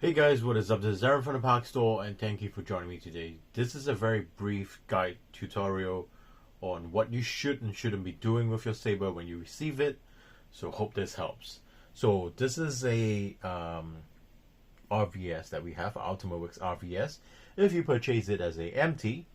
Hey guys, what is up? This is Aaron from the Pachstore and thank you for joining me today. This is a very brief guide tutorial on what you should and shouldn't be doing with your saber when you receive it. So hope this helps. So this is a RVS that we have, Ultimate Works RVS. If you purchase it as a empty,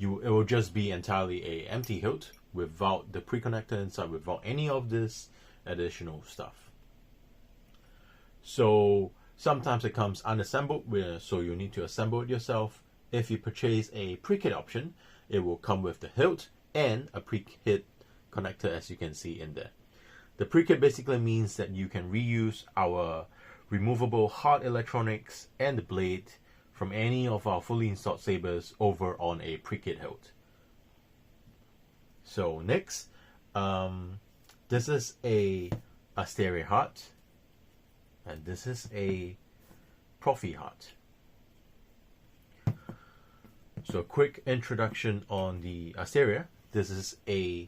it will just be entirely a empty hilt without the pre-connector inside, without any of this additional stuff. So sometimes it comes unassembled, so you need to assemble it yourself. If you purchase a Prekit option, it will come with the hilt and a Prekit connector, as you can see in there. The Prekit basically means that you can reuse our removable hard electronics and the blade from any of our fully installed sabers over on a Prekit hilt. So next, this is a Asteria Heart. And this is a Proffie Heart. So a quick introduction on the Asteria. This is a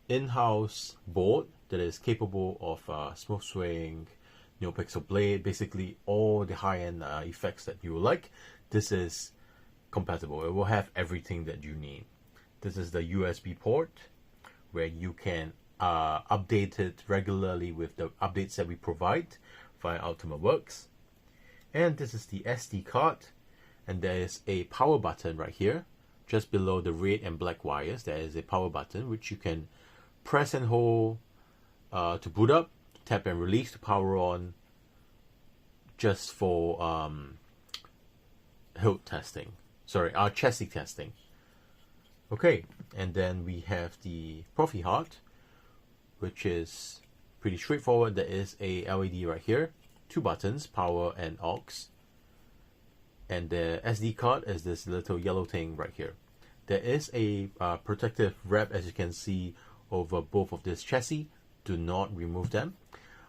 in-house board that is capable of smooth swaying, no-pixel blade, basically all the high-end effects that you like. This is compatible. It will have everything that you need. This is the USB port where you can update it regularly with the updates that we provide via Ultimate Works. And this is the SD card, and there is a power button right here just below the red and black wires. There is a power button which you can press and hold to boot up, tap and release to power on, just for hilt testing, our chassis testing. Okay, and then we have the Proffie Heart, which is pretty straightforward. There is a LED right here, two buttons, power and aux, and the SD card is this little yellow thing right here. There is a protective wrap, as you can see, over both of this chassis. Do not remove them.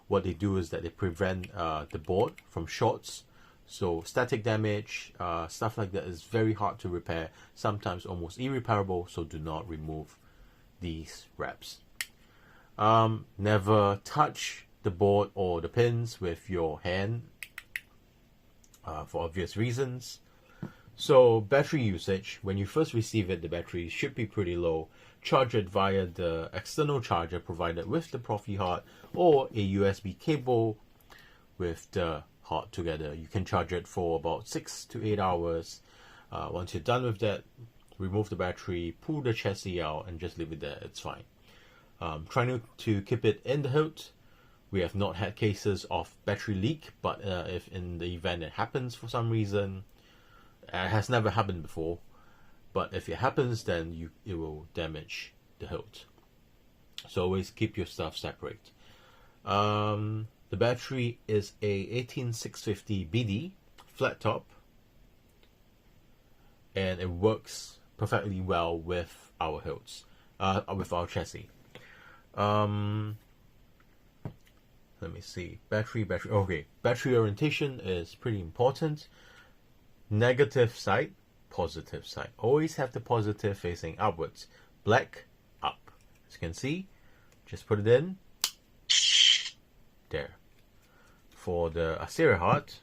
What they do is that they prevent the board from shorts, so static damage, stuff like that is very hard to repair, sometimes almost irreparable, so do not remove these wraps. Never touch the board or the pins with your hand for obvious reasons. So battery usage, when you first receive it, the battery should be pretty low. Charge it via the external charger provided with the Proffie Heart or a USB cable with the heart together. You can charge it for about 6 to 8 hours. Once you're done with that, remove the battery, pull the chassis out and just leave it there. It's fine. Trying to keep it in the hilt. We have not had cases of battery leak, but if in the event it happens for some reason, it has never happened before, but if it happens, then it will damage the hilt. So always keep your stuff separate. The battery is a 18650 BD flat top, and it works perfectly well with our hilts, with our chassis. Let me see. Battery. Okay, battery orientation is pretty important. Negative side, positive side. Always have the positive facing upwards. Black, up. As you can see, just put it in. There. For the Asteria Heart,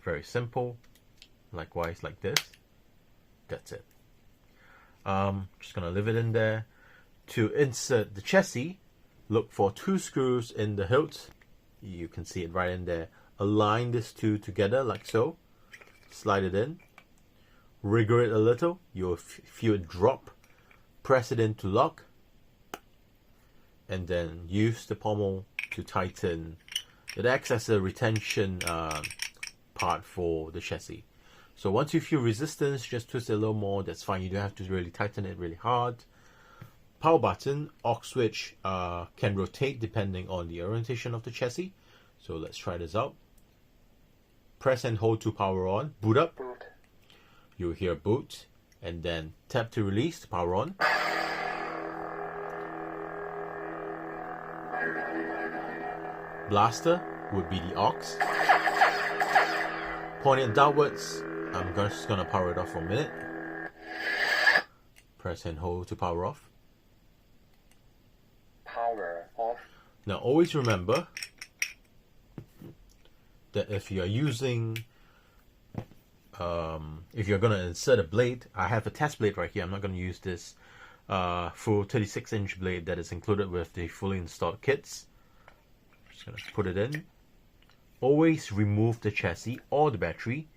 very simple. Likewise, like this. That's it. Just gonna leave it in there. To insert the chassis, look for two screws in the hilt. You can see it right in there. Align these two together like so. Slide it in. Wriggle it a little. You'll feel it drop. Press it in to lock. And then use the pommel to tighten. It acts as a retention part for the chassis. So once you feel resistance, just twist it a little more. That's fine. You don't have to really tighten it really hard. Power button, aux switch can rotate depending on the orientation of the chassis. So let's try this out. Press and hold to power on. Boot up. You'll hear boot. And then tap to release to power on. Blaster would be the aux. Point it downwards. I'm just going to power it off for a minute. Press and hold to power off. Power off. Now always remember that if you're using, if you're going to insert a blade, I have a test blade right here. I'm not going to use this full 36-inch blade that is included with the fully installed kits. I'm just going to put it in. Always remove the chassis or the battery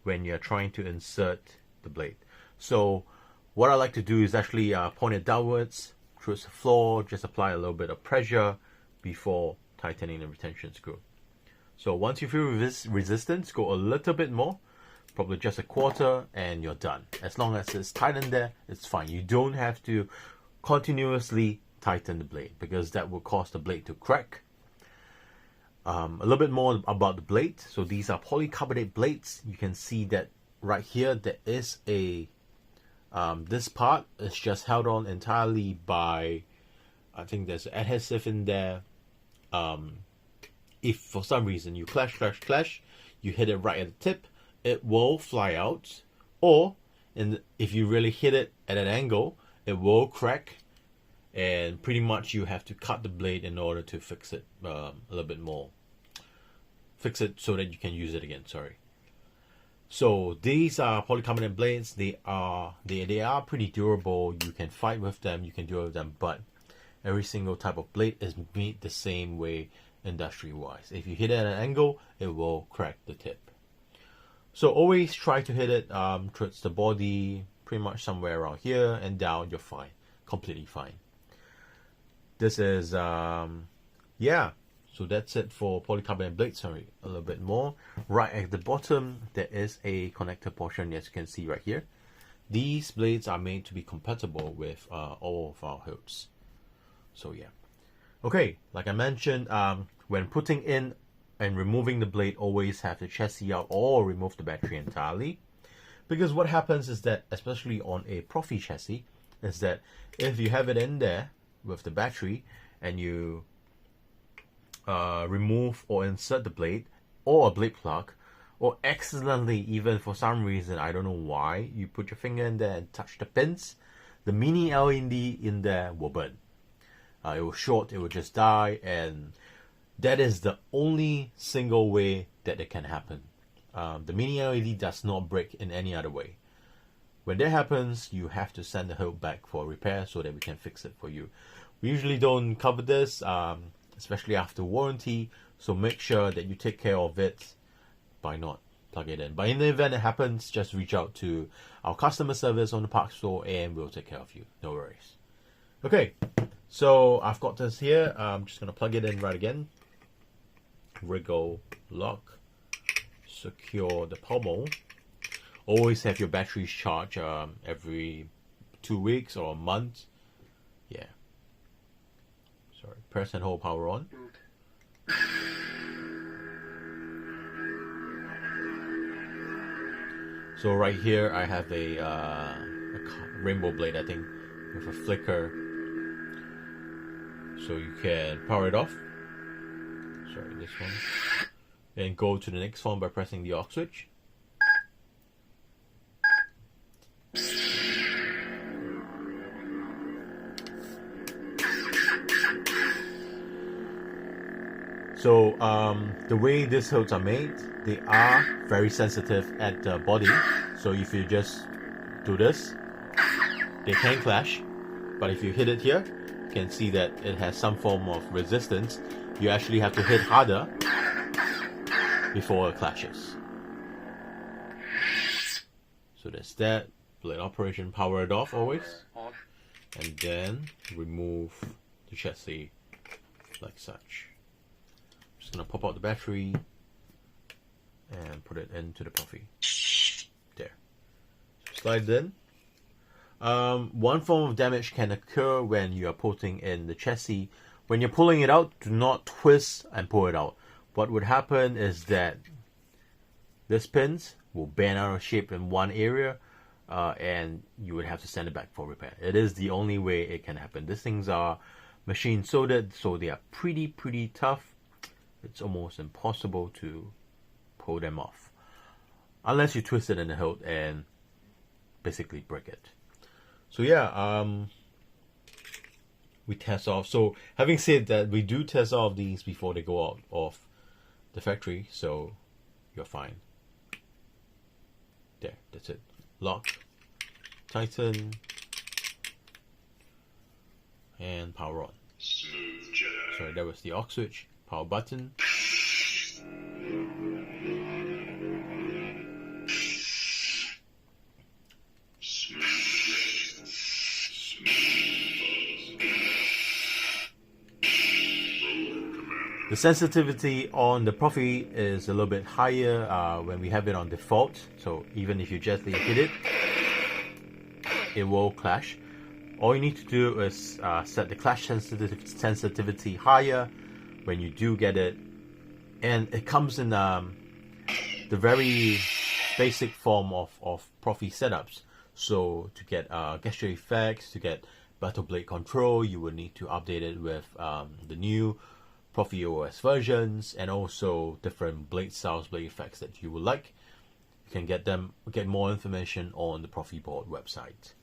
when you're trying to insert the blade. So what I like to do is actually point it downwards towards the floor, just apply a little bit of pressure before tightening the retention screw. So once you feel this resistance, go a little bit more, probably just a quarter, and you're done. As long as it's tight in there, it's fine. You don't have to continuously tighten the blade because that will cause the blade to crack. A little bit more about the blade. So these are polycarbonate blades. You can see that right here there is a this part is just held on entirely by, I think there's adhesive in there. If for some reason you clash, you hit it right at the tip, it will fly out, or if you really hit it at an angle, it will crack, and pretty much you have to cut the blade in order to fix it a little bit more. Fix it so that you can use it again, sorry. So these are polycarbonate blades. They are pretty durable. You can fight with them, you can deal with them, but every single type of blade is made the same way industry-wise. If you hit it at an angle, it will crack the tip. So always try to hit it towards the body, pretty much somewhere around here, and down, you're fine. Completely fine. This is, yeah. So that's it for polycarbonate blades. Sorry, a little bit more. Right at the bottom, there is a connector portion, as you can see right here. These blades are made to be compatible with all of our hilts. So yeah. Okay, like I mentioned, when putting in and removing the blade, always have the chassis out or remove the battery entirely. Because what happens is that, especially on a Proffie chassis, is that if you have it in there with the battery and you remove or insert the blade or a blade plug, or accidentally, even for some reason, I don't know why, you put your finger in there and touch the pins, the mini LED in there will burn. It will short, it will just die, and that is the only single way that it can happen. The mini LED does not break in any other way. When that happens, you have to send the hilt back for repair so that we can fix it for you. We usually don't cover this, especially after warranty, so make sure that you take care of it by not plug it in. But in the event it happens, just reach out to our customer service on the Pachstore and we'll take care of you. No worries. Okay, so I've got this here. I'm just going to plug it in right again. Wriggle, lock, secure the pommel. Always have your batteries charged every 2 weeks or a month. Yeah. Sorry, press and hold power on. So right here I have a rainbow blade, I think, with a flicker. So you can power it off. Sorry, this one. And go to the next one by pressing the off switch. So the way these hilts are made, they are very sensitive at the body. So if you just do this, they can clash. But if you hit it here, you can see that it has some form of resistance. You actually have to hit harder before it clashes. So there's that. Blade operation, power it off always. And then remove the chassis like such. Just gonna pop out the battery and put it into the Proffie. There. So slide it in. One form of damage can occur when you are putting in the chassis. When you're pulling it out, do not twist and pull it out. What would happen is that this pins will bend out of shape in one area, and you would have to send it back for repair. It is the only way it can happen. These things are machine soldered, so they are pretty tough. It's almost impossible to pull them off, unless you twist it in the hilt and basically break it. So yeah, we test off. So having said that, we do test off these before they go out of the factory, so you're fine. There, that's it. Lock, tighten, and power on. Sorry, that was the aux switch. Power button. The sensitivity on the Proffie is a little bit higher when we have it on default. So even if you gently hit it, it will clash. All you need to do is set the clash sensitivity higher when you do get it. And it comes in the very basic form of Proffie setups. So to get gesture effects, to get battle blade control, you will need to update it with the new Proffie OS versions, and also different blade styles, blade effects that you would like. You can get more information on the Proffie board website.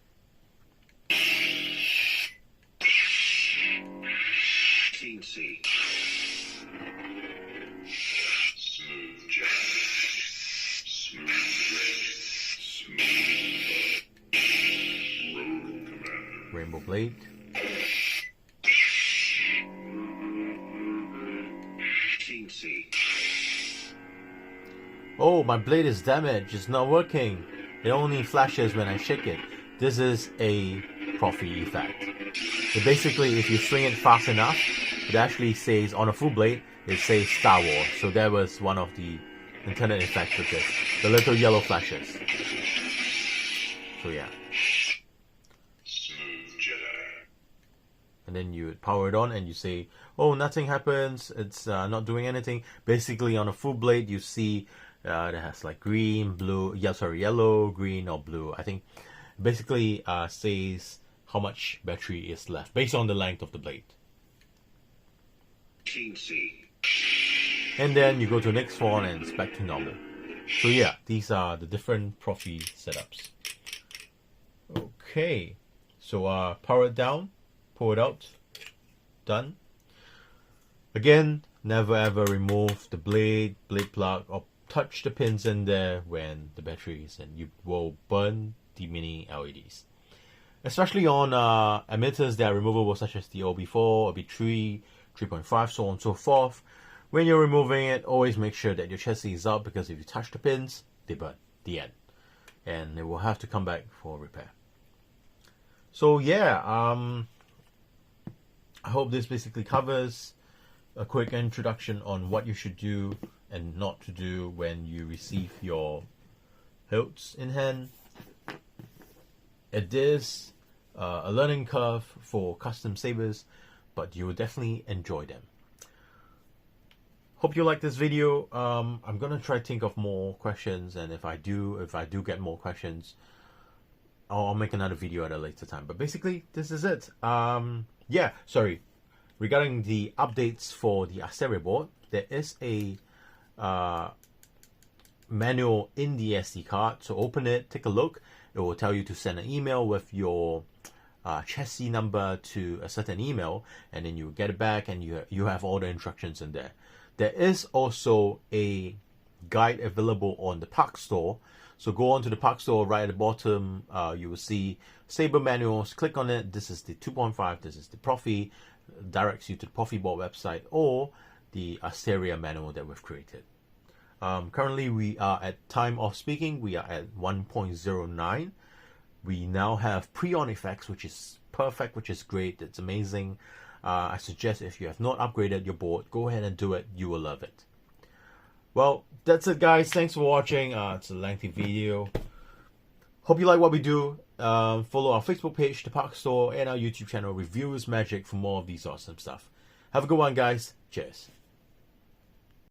Teensy. Smooth jet. Smooth jet. Smooth. Road commander. Rainbow blade. Oh, my blade is damaged. It's not working. It only flashes when I shake it. This is a Proffie effect. So basically, if you swing it fast enough, it actually says on a full blade, it says Star Wars. So that was one of the internet effects with this. The little yellow flashes. So yeah. Smooth Jedi. And then you power it on and you say, oh, nothing happens. It's not doing anything. Basically, on a full blade, you see that has like green, blue, yellow, green, or blue. I think basically says how much battery is left based on the length of the blade. Teensy. And then you go to the next one and it's back to normal. So yeah, these are the different Proffie setups. Okay, so power it down, pull it out, done. Again, never ever remove the blade plug, or touch the pins in there when the battery is in. You will burn the mini LEDs. Especially on emitters that are removable, such as the OB4, OB3, 3.5, so on and so forth. When you're removing it, always make sure that your chassis is out, because if you touch the pins, they burn. The end. And it will have to come back for repair. So yeah, I hope this basically covers a quick introduction on what you should do and not to do when you receive your hilts in hand. It is a learning curve for custom sabers, but you will definitely enjoy them. Hope you like this video. I'm gonna try to think of more questions, and if I do get more questions, I'll make another video at a later time. But basically, this is it. Yeah, sorry. Regarding the updates for the Asteria board, there is a manual in the SD card. So open it, take a look. It will tell you to send an email with your chassis number to a certain email, and then you get it back, and you have all the instructions in there. There is also a guide available on the Pachstore. So go on to the Pachstore, right at the bottom, you will see Saber manuals. Click on it. This is the 2.5. This is the Proffie. Directs you to the Proffie board website or the Asteria manual that we've created. Currently, we are at time of speaking, we are at 1.09. We now have pre-on effects, which is perfect, which is great. It's amazing. I suggest if you have not upgraded your board, go ahead and do it. You will love it. Well, that's it, guys. Thanks for watching. It's a lengthy video. Hope you like what we do. Follow our Facebook page, the Pachstore, and our YouTube channel, Reviews Magic, for more of these awesome stuff. Have a good one, guys. Cheers.